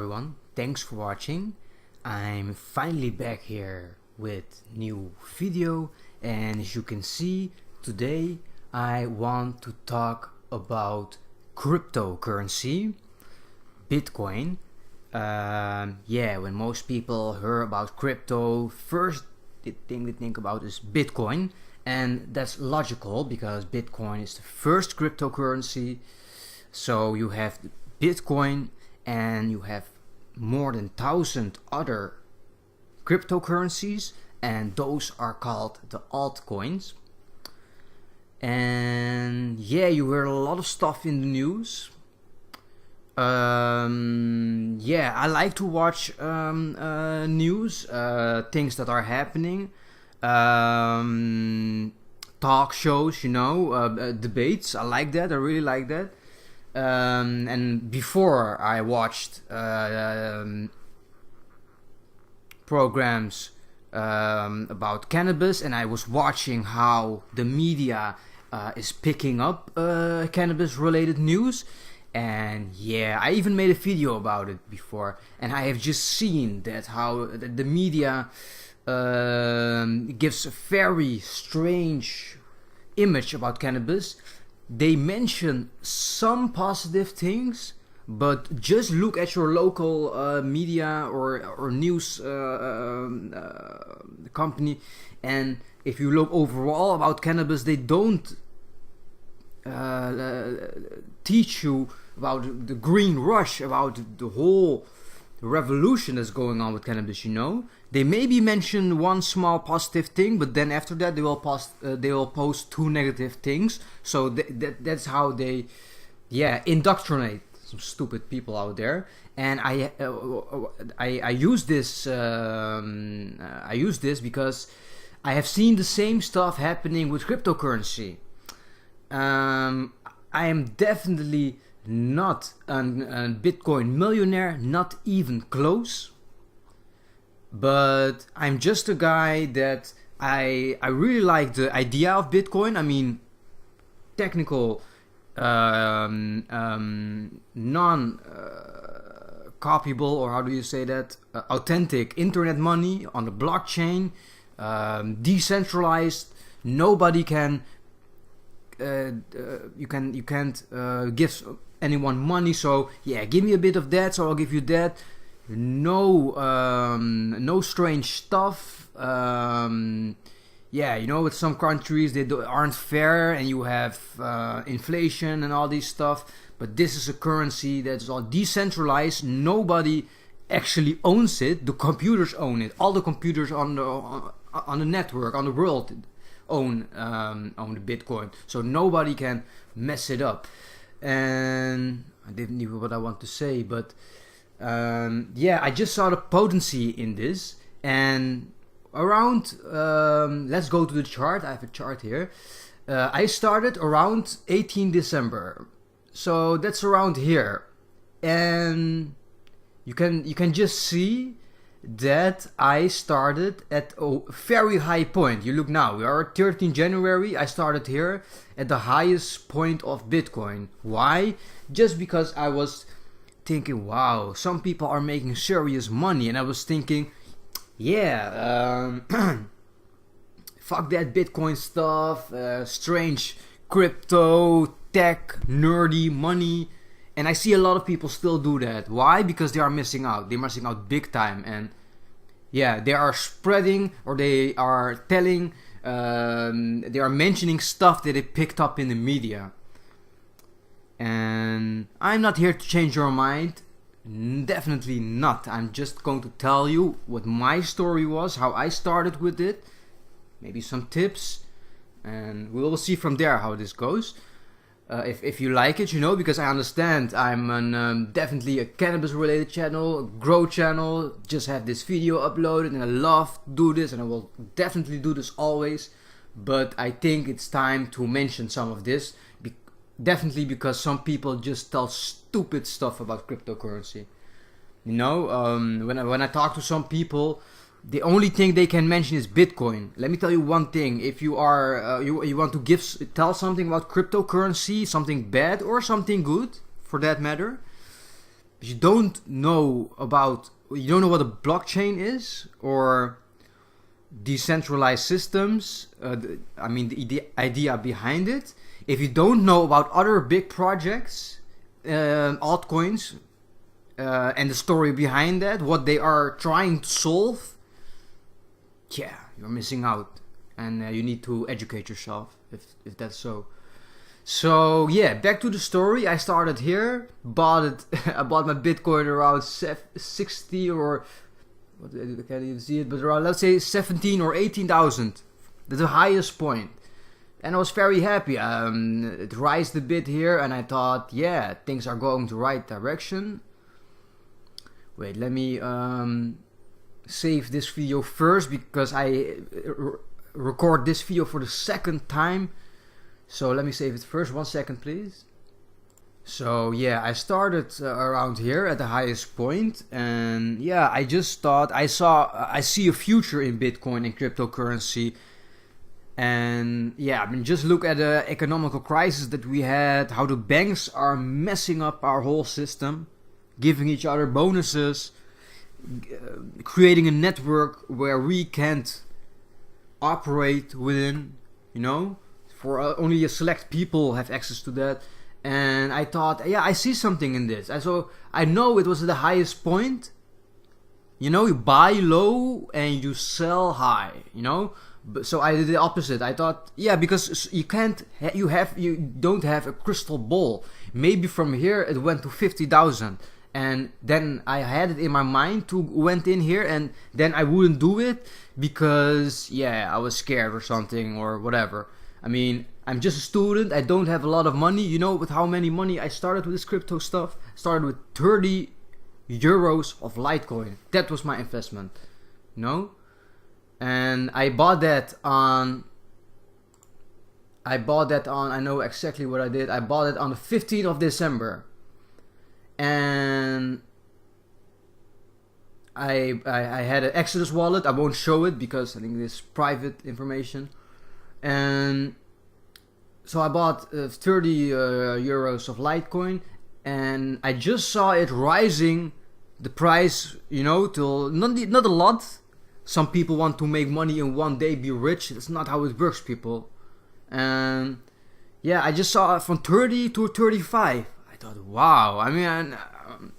everyone, thanks for watching. I'm finally back here with new video, and as you can see, today I want to talk about cryptocurrency, Bitcoin. When most people hear about crypto, first the thing they think about is Bitcoin, and that's logical because Bitcoin is the first cryptocurrency. So you have Bitcoin and you have more than 1,000 other cryptocurrencies, and those are called the altcoins. And yeah, you hear a lot of stuff in the news. I like to watch news, things that are happening, talk shows, debates. I like that. I really like that. And before I watched programs about cannabis, and I was watching how the media is picking up cannabis related news. And yeah, I even made a video about it before, and I have just seen that how the media gives a very strange image about cannabis. They mention some positive things, but just look at your local media or news company, and if you look overall about cannabis, they don't teach you about the green rush, about the whole revolution that's going on with cannabis. They maybe mention one small positive thing, but then after that they will post two negative things. So that's how they indoctrinate some stupid people out there. And I use this because I have seen the same stuff happening with cryptocurrency. I am definitely not a Bitcoin millionaire, not even close. But I'm just a guy that I really like the idea of Bitcoin. I mean, technical, non-copyable, or how do you say that? Authentic internet money on the blockchain, decentralized. Nobody can. You can't give anyone money. So yeah, give me a bit of that, so I'll give you that. No strange stuff. With some countries they aren't fair, and you have inflation and all this stuff. But this is a currency that's all decentralized. Nobody actually owns it. The computers own it. All the computers on the network, on the world, own the Bitcoin. So nobody can mess it up. And I didn't know what I want to say, but I just saw the potency in this. And around, let's go to the chart. I have a chart here. I started around 18 December. So that's around here. And you can just see that I started at a very high point. You look now, we are 13 January. I started here at the highest point of Bitcoin. Why? Just because I was thinking, wow, some people are making serious money, and I was thinking, fuck that Bitcoin stuff, strange crypto, tech, nerdy money. And I see a lot of people still do that. Why? Because they are missing out. They're missing out big time. And they are spreading, or they are telling, they are mentioning stuff that they picked up in the media. And I'm not here to change your mind. Definitely not. I'm just going to tell you what my story was, how I started with it. Maybe some tips. And we will see from there how this goes. If you like it, because I understand I'm definitely a cannabis related channel, a grow channel, just have this video uploaded, and I love to do this, and I will definitely do this always. But I think it's time to mention some of this, definitely because some people just tell stupid stuff about cryptocurrency. When I talk to some people, the only thing they can mention is Bitcoin. Let me tell you one thing. If you are you want to tell something about cryptocurrency, something bad or something good for that matter, but you don't know what a blockchain is, or decentralized systems. The idea behind it. If you don't know about other big projects, altcoins, and the story behind that, what they are trying to solve, yeah, you're missing out, and you need to educate yourself if that's so. So yeah, back to the story. I started here, bought it. I bought my Bitcoin around 60, or what, I can't even see it, but around, let's say 17 or 18,000. That's the highest point, and I was very happy. It rised a bit here, and I thought, yeah, things are going the right direction. Wait, let me save this video first, because I record this video for the second time. So let me save it first. 1 second, please. So yeah, I started around here at the highest point, and yeah, I just thought I see a future in Bitcoin and cryptocurrency. And yeah, I mean, just look at the economical crisis that we had, how the banks are messing up our whole system, giving each other bonuses, creating a network where we can't operate within, you know, for only a select people have access to that. And I thought, yeah, I see something in this. And so I know it was at the highest point. You know, you buy low and you sell high, you know. So I did the opposite. I thought, yeah, because you don't have a crystal ball. Maybe from here it went to 50,000. And then I had it in my mind to went in here, and then I wouldn't do it because, yeah, I was scared or something or whatever. I mean, I'm just a student. I don't have a lot of money. You know, with how many money I started with this crypto stuff? I started with 30 euros of Litecoin. That was my investment, you know? And I bought that on, I know exactly what I did. I bought it on the 15th of December. And I had an Exodus wallet. I won't show it because I think this is private information. And so I bought 30 euros of Litecoin, and I just saw it rising, the price, you know, till not a lot. Some people want to make money in one day, be rich. That's not how it works, people. And yeah, I just saw it from 30 to 35. I thought, wow. I mean,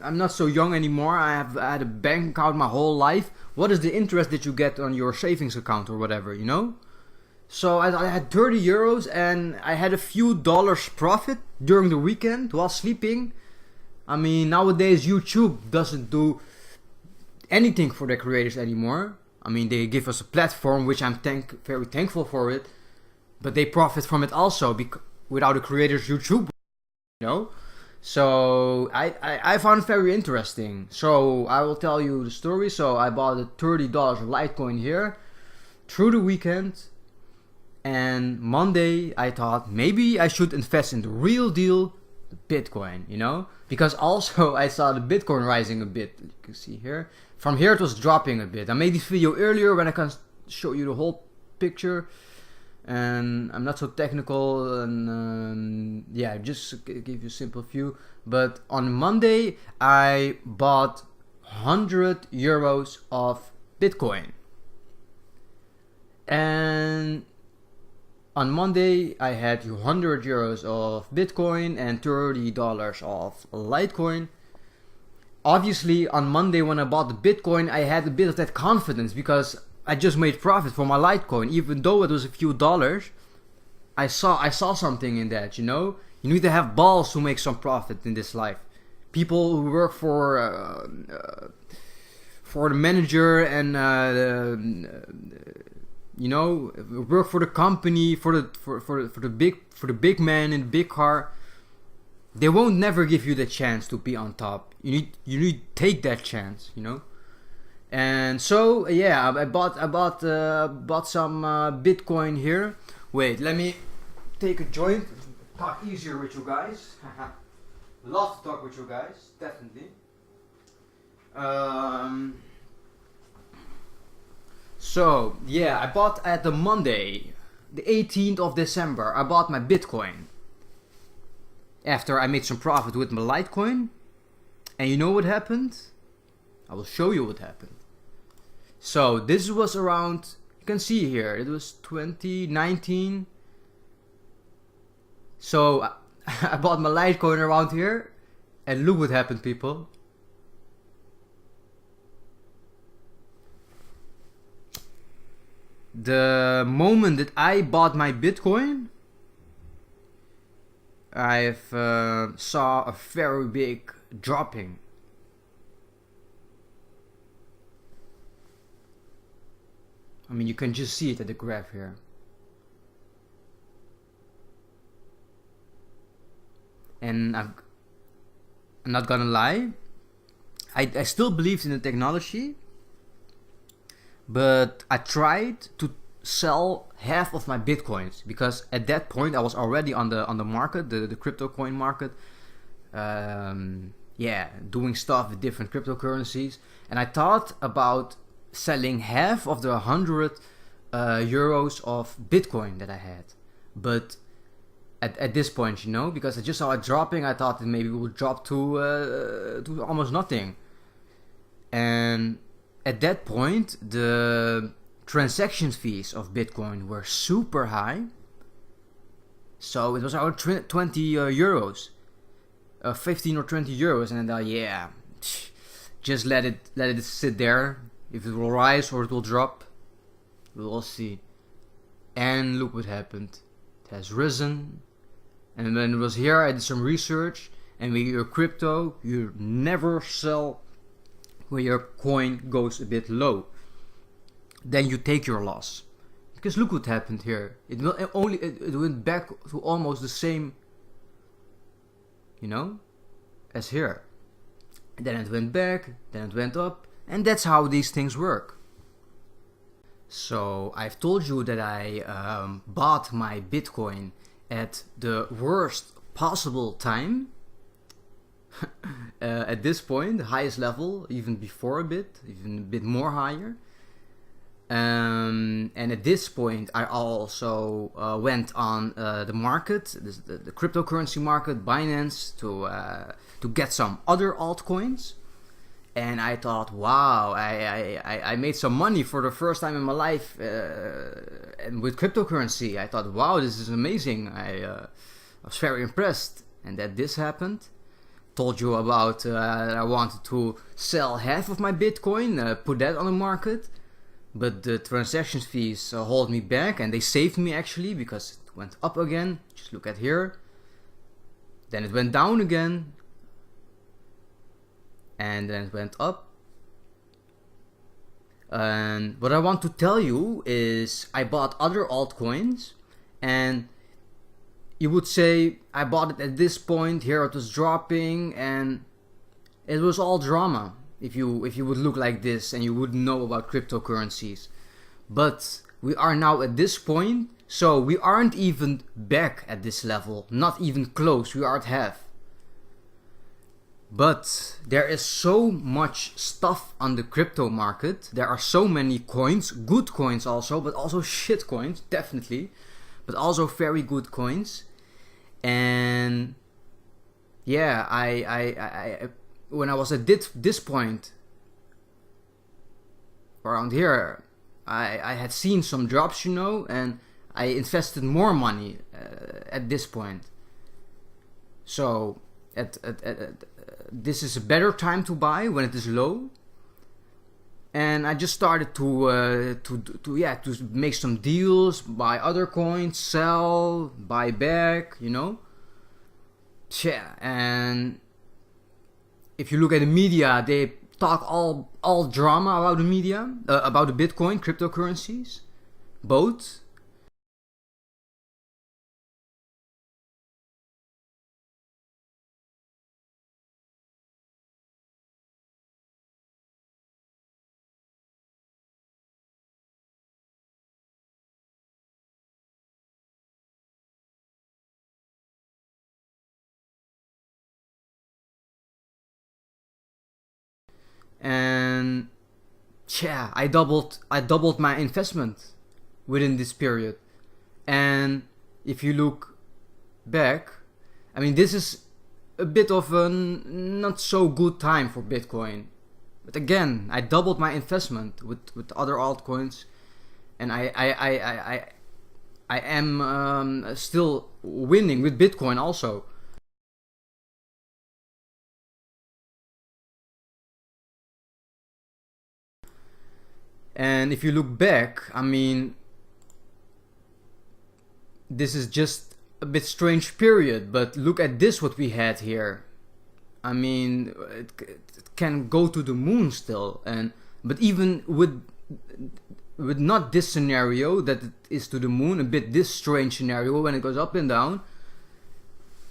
I'm not so young anymore. I had a bank account my whole life. What is the interest that you get on your savings account or whatever, you know? So I had 30 euros, and I had a few dollars profit during the weekend while sleeping. I mean, nowadays YouTube doesn't do anything for their creators anymore. I mean, they give us a platform, which I'm very thankful for it, but they profit from it also, without the creators YouTube, you know? So I found it very interesting. So I will tell you the story. So I bought a $30 of Litecoin here through the weekend. And Monday I thought maybe I should invest in the real deal, the Bitcoin, you know? Because also I saw the Bitcoin rising a bit. You can see here. From here it was dropping a bit. I made this video earlier when I can show you the whole picture. And I'm not so technical, and yeah, just give you a simple view. But on Monday I bought 100 euros of Bitcoin. And on Monday I had 100 euros of Bitcoin and $30 of Litecoin. Obviously on Monday when I bought the Bitcoin, I had a bit of that confidence because I just made profit for my Litecoin. Even though it was a few dollars, I saw something in that, you know? You need to have balls to make some profit in this life. People who work for the manager and you know, work for the company, for the big man in the big car, they won't never give you the chance to be on top. You need to take that chance, you know. And so yeah, I bought some Bitcoin here. Wait, let me take a joint. Talk easier with you guys. Love to talk with you guys, definitely. So yeah, I bought at the Monday, the 18th of December. I bought my Bitcoin after I made some profit with my Litecoin. And you know what happened? I will show you what happened. So this was around, you can see here, it was 2019. So I bought my Litecoin around here, and look what happened, people. The moment that I bought my Bitcoin, I've saw a very big dropping. I mean, you can just see it at the graph here. And I'm not gonna lie, I still believed in the technology, but I tried to sell half of my Bitcoins, because at that point I was already on the market, the crypto coin market, yeah, doing stuff with different cryptocurrencies, and I thought about selling half of the 100 euros of Bitcoin that I had. But at this point, you know, because I just saw it dropping, I thought that maybe it would drop to almost nothing. And at that point, the transaction fees of Bitcoin were super high. So it was around 20 euros, 15 or 20 euros, and then yeah, just let it sit there. If it will rise or it will drop, we will see. And look what happened. It has risen. And when it was here, I did some research. And with your crypto, you never sell when your coin goes a bit low. Then you take your loss. Because look what happened here. It went back to almost the same, you know, as here. And then it went back, then it went up. And that's how these things work. So I've told you that I bought my Bitcoin at the worst possible time. At this point, the highest level, even before even a bit more higher. And at this point, I also went on the market, the cryptocurrency market, Binance, to get some other altcoins. And I thought, wow, I made some money for the first time in my life, and with cryptocurrency. I thought, wow, this is amazing. I was very impressed. And that this happened. Told you about I wanted to sell half of my Bitcoin, put that on the market. But the transaction fees hold me back, and they saved me actually, because it went up again. Just look at here. Then it went down again. And then it went up. And what I want to tell you is I bought other altcoins, and you would say I bought it at this point, here it was dropping, and it was all drama if you would look like this and you wouldn't know about cryptocurrencies. But we are now at this point, so we aren't even back at this level, not even close, we are at half. But there is so much stuff on the crypto market. There are so many coins, good coins also, but also shit coins, definitely. But also very good coins. And yeah, I when I was at this point, around here, I had seen some drops, you know, and I invested more money at this point. So this is a better time to buy when it is low, and I just started to make some deals, buy other coins, sell, buy back, you know. Yeah, and if you look at the media, they talk all drama about the media, about the Bitcoin, cryptocurrencies, both. And yeah, I doubled my investment within this period. And if you look back, I mean, this is a bit of a not so good time for Bitcoin. But again, I doubled my investment with other altcoins, and I am still winning with Bitcoin also. And if you look back, I mean, this is just a bit strange period, but look at this what we had here. I mean, it can go to the moon still, but even with not this scenario that it is to the moon, a bit this strange scenario when it goes up and down,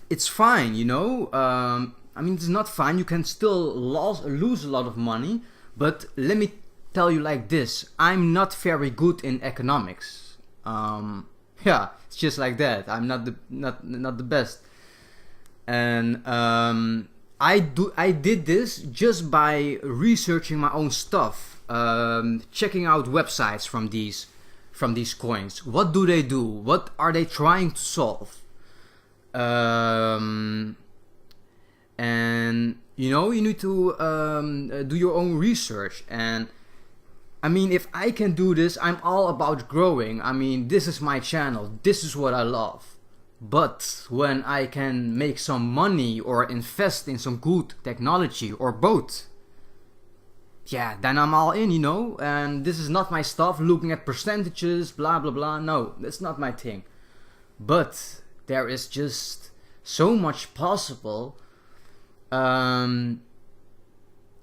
it's fine, you know. I mean, it's not fine. You can still lose a lot of money, but let me tell you like this: I'm not very good in economics. Yeah, it's just like that. I'm not the best, and I did this just by researching my own stuff, checking out websites from these coins. What do they do? What are they trying to solve? And you know, you need to do your own research. And I mean, if I can do this, I'm all about growing. I mean, this is my channel. This is what I love. But when I can make some money or invest in some good technology or both, yeah, then I'm all in, you know. And this is not my stuff, looking at percentages, blah blah blah. No, that's not my thing. But there is just so much possible.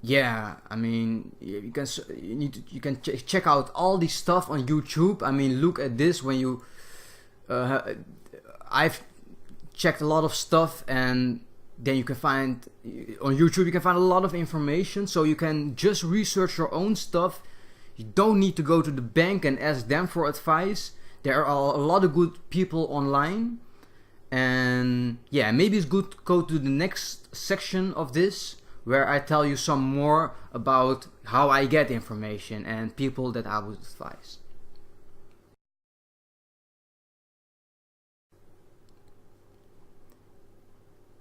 Yeah, I mean, you can check out all this stuff on YouTube. I mean, look at this. When you I've checked a lot of stuff, and then you can find on YouTube, you can find a lot of information, so you can just research your own stuff. You don't need to go to the bank and ask them for advice. There are a lot of good people online. And yeah, maybe it's good to go to the next section of this, where I tell you some more about how I get information and people that I would advise.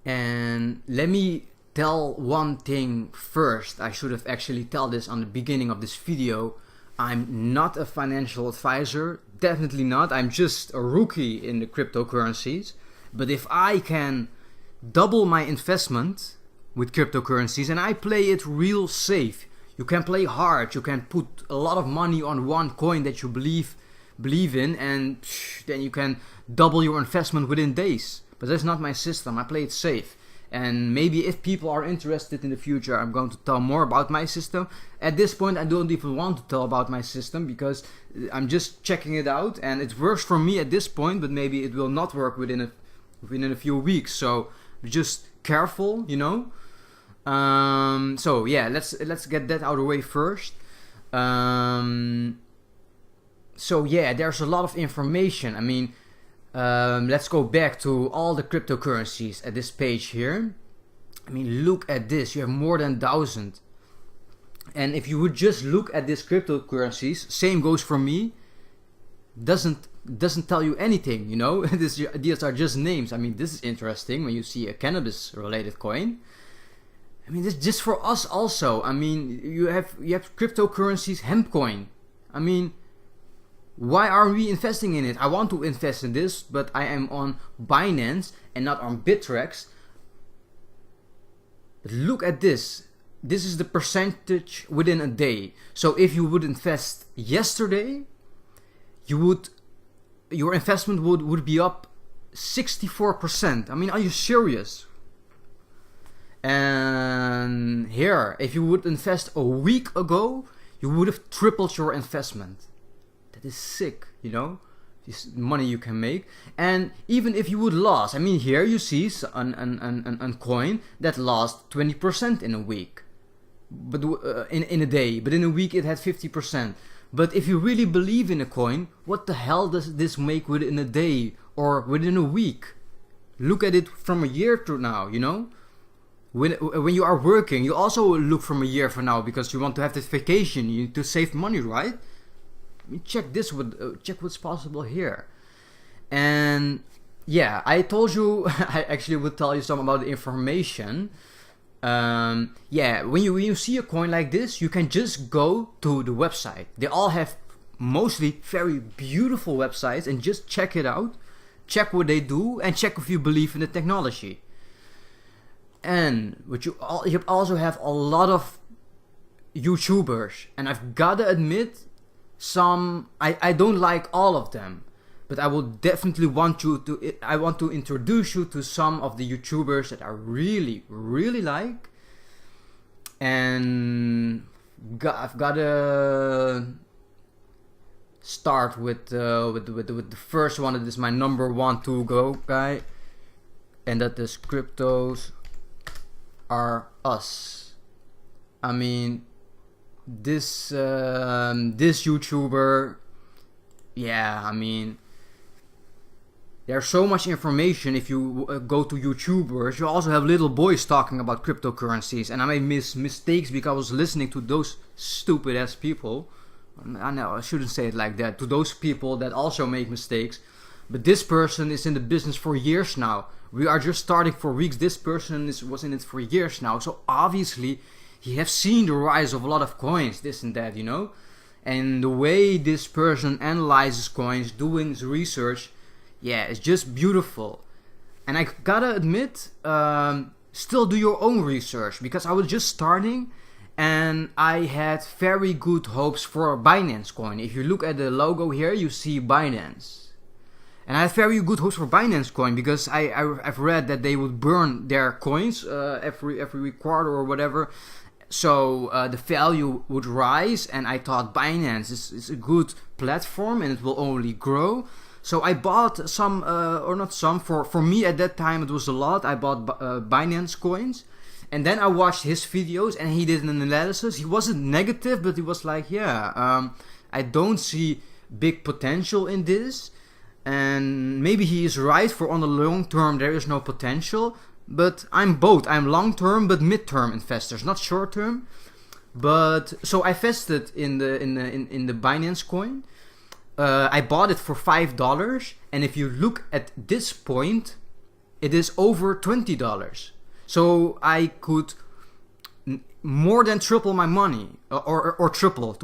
And let me tell one thing first. I should have actually told this on the beginning of this video. I'm not a financial advisor, definitely not. I'm just a rookie in the cryptocurrencies. But if I can double my investment with cryptocurrencies, and I play it real safe, you can play hard, you can put a lot of money on one coin that you believe in, and then you can double your investment within days. But that's not my system. I play it safe. And maybe if people are interested in the future, I'm going to tell more about my system. At this point, I don't even want to tell about my system, because I'm just checking it out, and it works for me at this point, but maybe it will not work within a few weeks. So just careful, you know. So yeah, let's get that out of the way first. So yeah, there's a lot of information. I mean, let's go back to all the cryptocurrencies at this page here. I mean, look at this. You have more than 1,000. And if you would just look at these cryptocurrencies, same goes for me. Doesn't tell you anything, you know. These are just names. I mean, this is interesting when you see a cannabis related coin. I mean, this is just for us also. I mean, you have cryptocurrencies, hemp coin. I mean, why are we investing in it? I want to invest in this, but I am on Binance and not on Bittrex. But look at this. This is the percentage within a day. So if you would invest yesterday, your investment would be up 64%. I mean, are you serious? And here, if you would invest a week ago, you would have tripled your investment. That is sick, you know, this money you can make. And even if you would lose, I mean, here you see a coin that lost 20% in a week, but in a day, but in a week it had 50%. But if you really believe in a coin, what the hell does this make within a day or within a week? Look at it from a year to now, you know. When you are working, you also look from a year from now, because you want to have this vacation. You need to save money, right? I mean, check this. Check what's possible here. And yeah, I told you. I actually would tell you some about the information. Yeah, when you see a coin like this, you can just go to the website. They all have mostly very beautiful websites, and just check it out, check what they do, and check if you believe in the technology. And you also have a lot of YouTubers, and I've gotta admit, I don't like all of them, but I will definitely want to introduce you to some of the YouTubers that I really like. And I've gotta start with the first one. That is my number one to go guy, and that is Cryptos Are Us. I mean, this YouTuber, yeah, I mean, there's so much information. If you go to YouTubers, you also have little boys talking about cryptocurrencies, and I made mistakes because I was listening to those stupid ass people. I know I shouldn't say it like that, to those people that also make mistakes. But this person is in the business for years now. We are just starting for weeks. This person was in it for years now. So obviously he has seen the rise of a lot of coins, this and that, you know. And the way this person analyzes coins, doing his research, yeah, it's just beautiful. And I gotta admit, still do your own research, because I was just starting and I had very good hopes for Binance coin. If you look at the logo here, you see Binance. And I had very good hopes for Binance coin, because I've read that they would burn their coins every quarter or whatever. So the value would rise, and I thought Binance is a good platform and it will only grow. So I bought some, or not some, for me at that time it was a lot. I bought Binance coins, and then I watched his videos and he did an analysis. He wasn't negative, but he was like, yeah, I don't see big potential in this. And maybe he is right, for on the long term there is no potential. But I'm both. I'm long term but mid term investors, not short term. But so I invested in the Binance coin. I bought it for $5, and if you look at this point, it is over $20. So I could more than triple my money, or triple.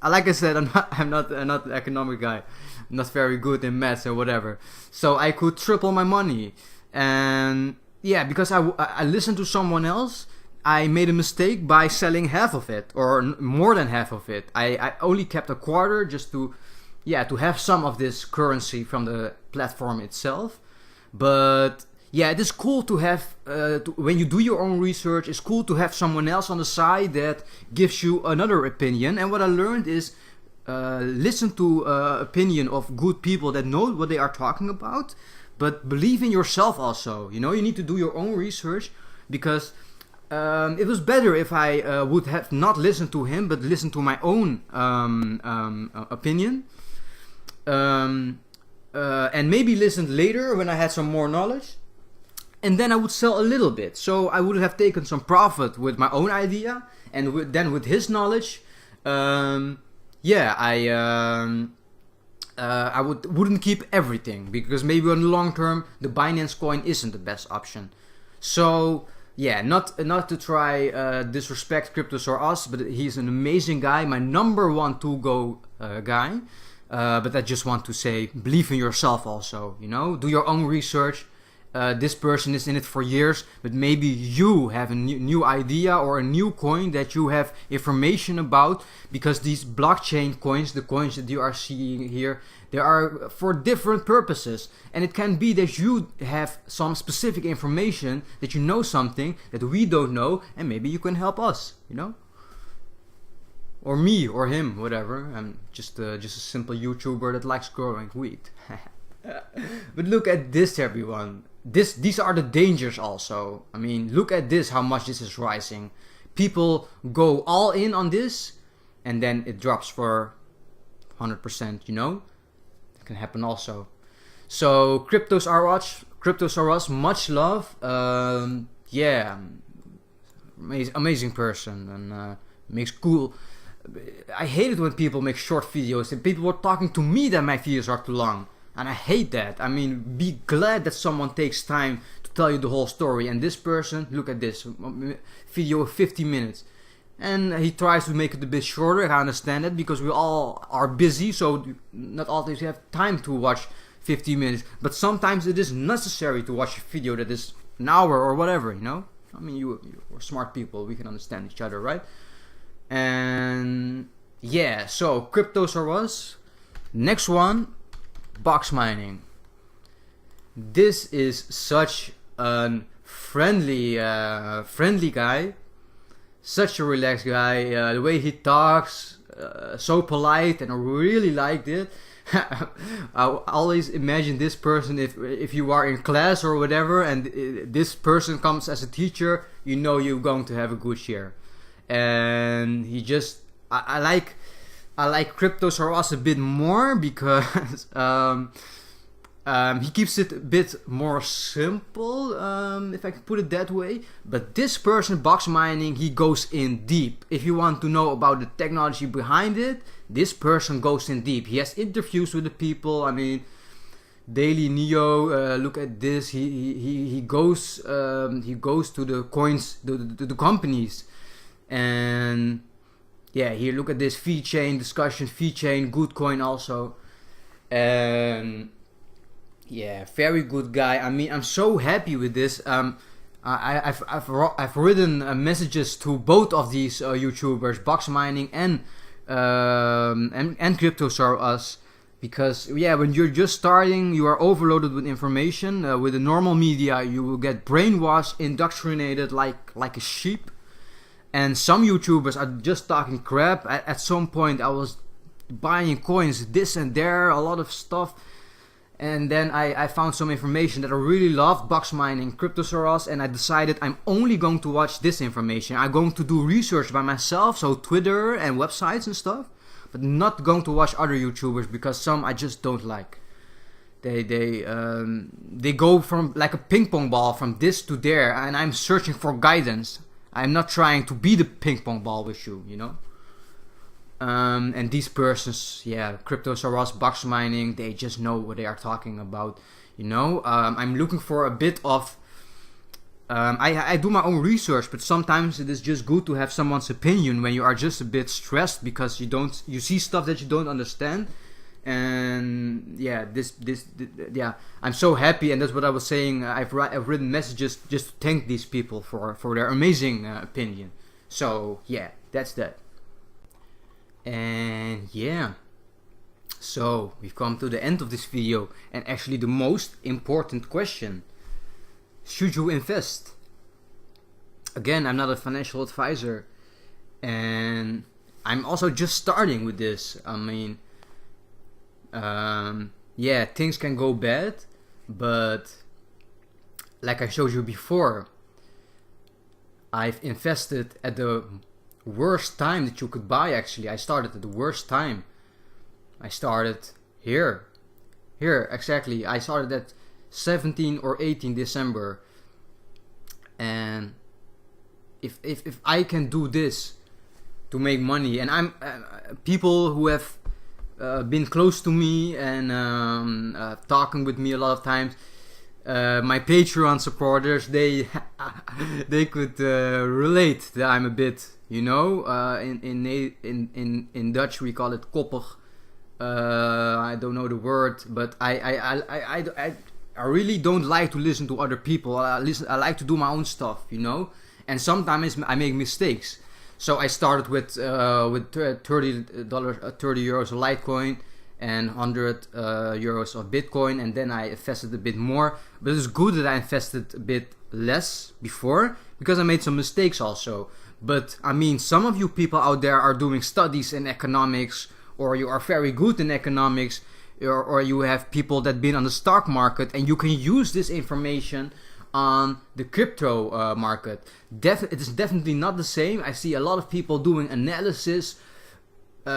Like I said, I'm not an economic guy. I'm not very good in maths or whatever. So I could triple my money, and yeah, because I listened to someone else. I made a mistake by selling half of it, or more than half of it. I only kept a quarter just to have some of this currency from the platform itself. But yeah, it is cool to have, when you do your own research, it's cool to have someone else on the side that gives you another opinion. And what I learned is, listen to opinion of good people that know what they are talking about, but believe in yourself also. You know, you need to do your own research, because it was better if I would have not listened to him, but listened to my own opinion, and maybe listened later when I had some more knowledge, and then I would sell a little bit. So I would have taken some profit with my own idea, and then with his knowledge, I wouldn't keep everything, because maybe on the long term the Binance coin isn't the best option. So yeah, not to try disrespect Cryptos Are Us, but he's an amazing guy, my number one to go guy. But I just want to say, believe in yourself also. You know, do your own research. This person is in it for years, but maybe you have a new idea or a new coin that you have information about, because these blockchain coins, the coins that you are seeing here, they are for different purposes, and it can be that you have some specific information, that you know something that we don't know, and maybe you can help us, you know, or me or him, whatever. I'm just a simple YouTuber that likes growing weed. But look at this, everyone. These are the dangers also. I mean, look at this, how much this is rising. People go all in on this, and then it drops for 100%, you know? It can happen also. So Cryptos Are Us, much love. Yeah, amazing person, and makes cool. I hate it when people make short videos, and people were talking to me that my videos are too long. And I hate that. I mean, be glad that someone takes time to tell you the whole story. And this person, look at this video of 50 minutes. And he tries to make it a bit shorter. I understand it because we all are busy, so not always have time to watch 50 minutes. But sometimes it is necessary to watch a video that is an hour or whatever, you know? I mean, you're smart people. We can understand each other, right? And yeah, so cryptos are us. Next one, box mining. This is such a friendly guy. Such a relaxed guy. The way he talks, so polite, and I really liked it. I always imagine this person if you are in class or whatever, and this person comes as a teacher, you know you're going to have a good year. And he just, I like Cryptos R Us a bit more because he keeps it a bit more simple, if I can put it that way. But this person, box mining, he goes in deep. If you want to know about the technology behind it, this person goes in deep. He has interviews with the people. I mean, Daily Neo, look at this. He goes to the coins, the companies, and yeah, here look at this fee chain discussion, fee chain, good coin also, and yeah, very good guy. I mean, I'm so happy with this. I've written messages to both of these YouTubers, box mining and Cryptos R Us, because yeah, when you're just starting, you are overloaded with information. With the normal media, you will get brainwashed, indoctrinated like a sheep. And some YouTubers are just talking crap. At some point, I was buying coins, this and there, a lot of stuff. And then I found some information that I really loved, box mining, Cryptos R Us, and I decided I'm only going to watch this information. I'm going to do research by myself, so Twitter and websites and stuff, but not going to watch other YouTubers because some I just don't like. They go from like a ping pong ball from this to there, and I'm searching for guidance. I'm not trying to be the ping pong ball with you, you know. And these persons, yeah, Cryptos R Us, box mining, they just know what they are talking about, you know. I'm looking for a bit of, I do my own research, but sometimes it is just good to have someone's opinion when you are just a bit stressed because you see stuff that you don't understand. And yeah, yeah, I'm so happy, and that's what I was saying. I've written messages just to thank these people for their amazing opinion. So yeah, that's that. And yeah, so we've come to the end of this video, and actually the most important question: should you invest? Again, I'm not a financial advisor, and I'm also just starting with this. I mean, yeah, things can go bad, but like I showed you before, I've invested at the worst time that you could buy. Actually, I started at the worst time. I started here exactly. I started at 17 or 18 December, and if I can do this to make money, and I'm people who have been close to me and talking with me a lot of times, my Patreon supporters, they could relate that I'm a bit, you know, in Dutch we call it koppig. I don't know the word, but I really don't like to listen to other people. I like to do my own stuff, you know, and sometimes I make mistakes. So I started with $30 euros of Litecoin and 100 euros of Bitcoin, and then I invested a bit more. But it's good that I invested a bit less before because I made some mistakes also. But I mean, some of you people out there are doing studies in economics, or you are very good in economics, or you have people that been on the stock market, and you can use this information on the crypto market. It is definitely not the same. I see a lot of people doing analysis. They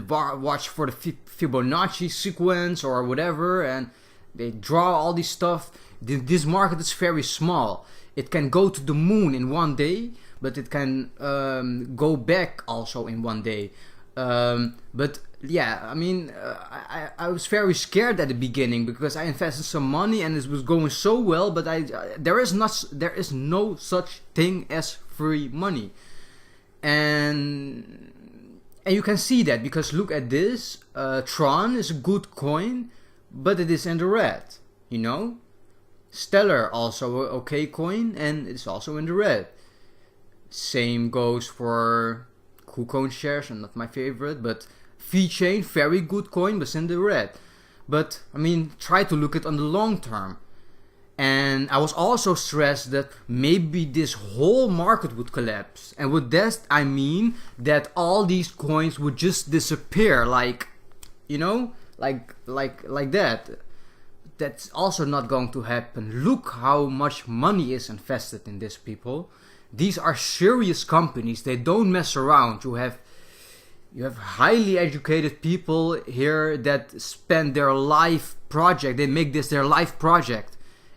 watch for the Fibonacci sequence or whatever, and they draw all this stuff. This market is very small. It can go to the moon in one day, but it can go back also in one day. But yeah, I mean, I was very scared at the beginning because I invested some money and it was going so well, but there is no such thing as free money, and you can see that because look at this. Tron is a good coin, but it is in the red. You know, Stellar also a okay coin and it's also in the red. Same goes for KuCoin shares, and not my favorite, but VeChain, very good coin, but in the red. But I mean, try to look at on the long term. And I was also stressed that maybe this whole market would collapse. And with that, I mean that all these coins would just disappear, like, you know, like that. That's also not going to happen. Look how much money is invested in this, people. These are serious companies. They don't mess around. You have highly educated people here that spend their life project. They make this their life project.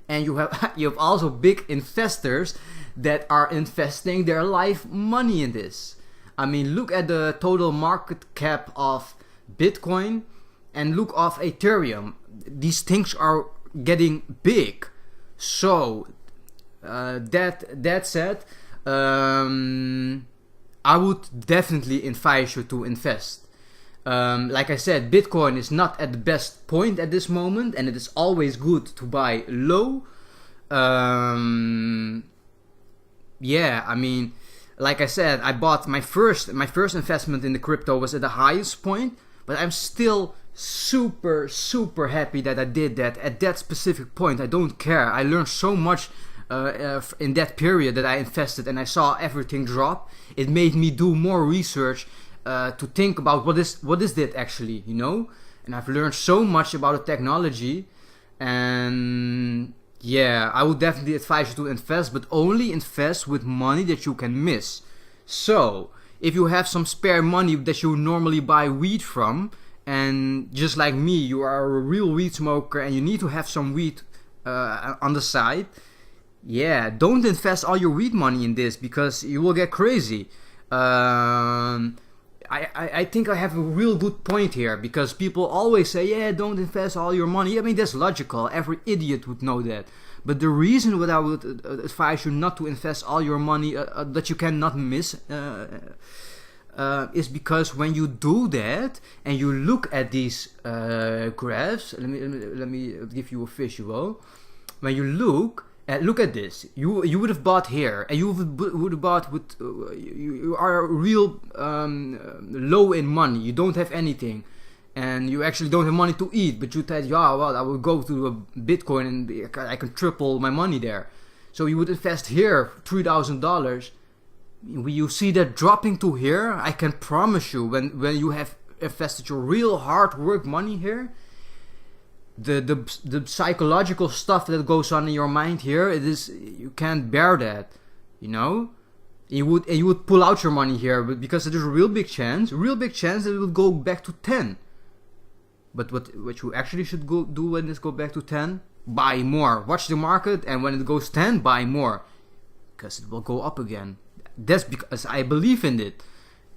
And you have also big investors that are investing their life money in this. I mean, look at the total market cap of Bitcoin and look of Ethereum. These things are getting big. So that said, I would definitely advise you to invest. Like I said, Bitcoin is not at the best point at this moment, and it is always good to buy low. Yeah, I mean, like I said, I bought my first investment in the crypto was at the highest point, but I'm still super happy that I did that at that specific point. I don't care. I learned so much in that period that I invested, and I saw everything drop. It made me do more research to think about what is that actually, you know. And I've learned so much about the technology, and yeah, I would definitely advise you to invest, but only invest with money that you can miss. So if you have some spare money that you normally buy weed from, and just like me, you are a real weed smoker and you need to have some weed on the side, yeah, don't invest all your weed money in this because you will get crazy. I think I have a real good point here because people always say, yeah, don't invest all your money. I mean, that's logical. Every idiot would know that. But the reason what I would advise you not to invest all your money that you cannot miss is because when you do that and you look at these graphs, let me give you a visual. When you look at this, you would have bought here, and you would have bought with you are real low in money. You don't have anything, and you actually don't have money to eat. But you said, yeah, well, I will go to a Bitcoin and I can triple my money there. So you would invest here $3,000. When you see that dropping to here, I can promise you, when you have invested your real hard work money here, the psychological stuff that goes on in your mind here, you can't bear that, you know. You would pull out your money here, but because there's a real big chance that it will go back to 10. But what you actually should do when it goes back to 10, buy more. Watch the market, and when it goes 10, buy more, because it will go up again. That's because I believe in it.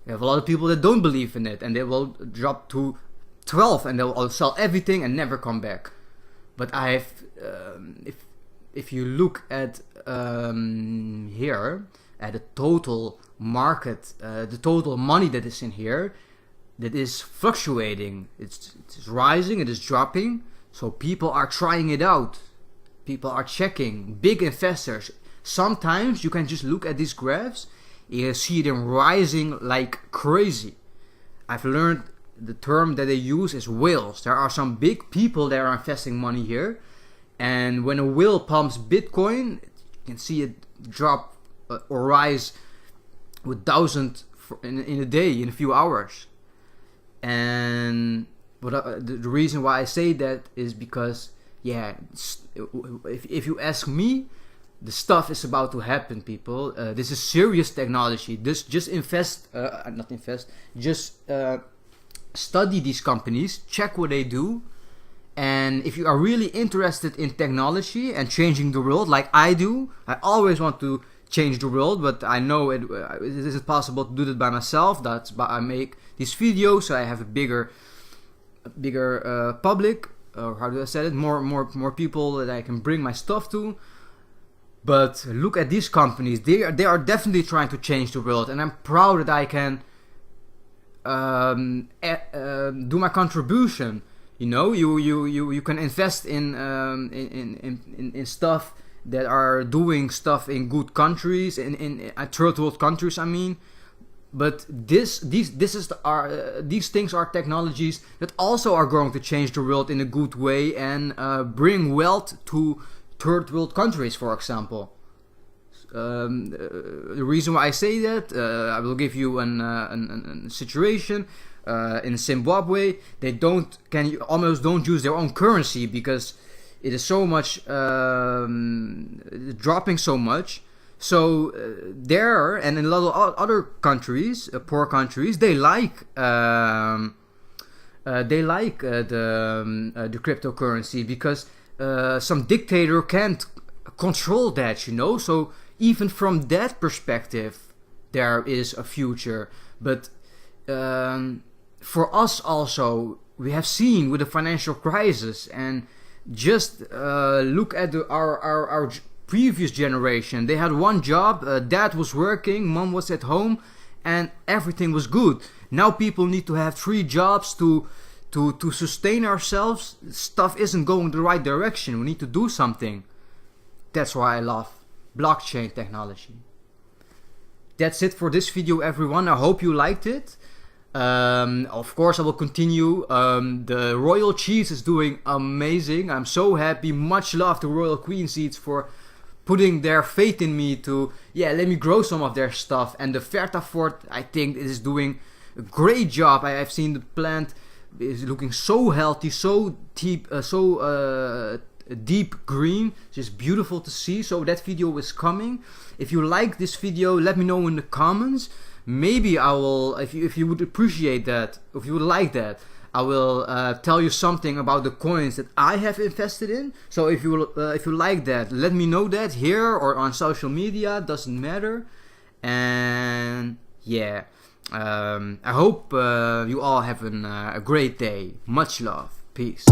You have a lot of people that don't believe in it, and they will drop to 12 and they'll sell everything and never come back. But I have, if you look at here at the total market, the total money that is in here, that is fluctuating. It's rising, it is dropping. So people are trying it out. People are checking. Big investors. Sometimes you can just look at these graphs, you see them rising like crazy. I've learned the term that they use is whales. There are some big people that are investing money here, and when a whale pumps Bitcoin, you can see it drop or rise with 1,000 in a day, in a few hours. And the reason why I say that is because, yeah, if you ask me, the stuff is about to happen, people. This is serious technology. Just study these companies, check what they do, and if you are really interested in technology and changing the world like I do, I always want to change the world, but I know it isn't possible to do that by myself. That's why I make these videos, so I have a bigger public, or how do I say it, more people that I can bring my stuff to. But look at these companies; they are definitely trying to change the world, and I'm proud that I can do my contribution. You know, you can invest in stuff that are doing stuff in good countries, in third world countries, I mean. But these things are technologies that also are going to change the world in a good way and bring wealth to third world countries, for example. The reason why I say that, I will give you a situation. In Zimbabwe, they almost don't use their own currency because it is so much dropping so much. So there and in a lot of other countries, poor countries, they like the cryptocurrency because some dictator can't control that, you know. So even from that perspective, there is a future. But for us also, we have seen with the financial crisis, and just look at our previous generation. They had one job, dad was working, mom was at home, and everything was good. Now people need to have 3 jobs to sustain ourselves. Stuff isn't going the right direction. We need to do something. That's why I love blockchain technology. That's it for this video, everyone. I hope you liked it. Of course I will continue. The royal cheese is doing amazing. I'm so happy. Much love to Royal Queen Seeds for putting their faith in me to let me grow some of their stuff. And the Vertafort, I think it is doing a great job. I have seen the plant is looking so healthy, so deep, deep green. It's just beautiful to see. So that video is coming. If you like this video, let me know in the comments. Maybe I will, if you would appreciate that, if you would like that, I will tell you something about the coins that I have invested in. So if you like that, let me know that here or on social media, doesn't matter. And yeah, I hope you all have a great day. Much love. Peace.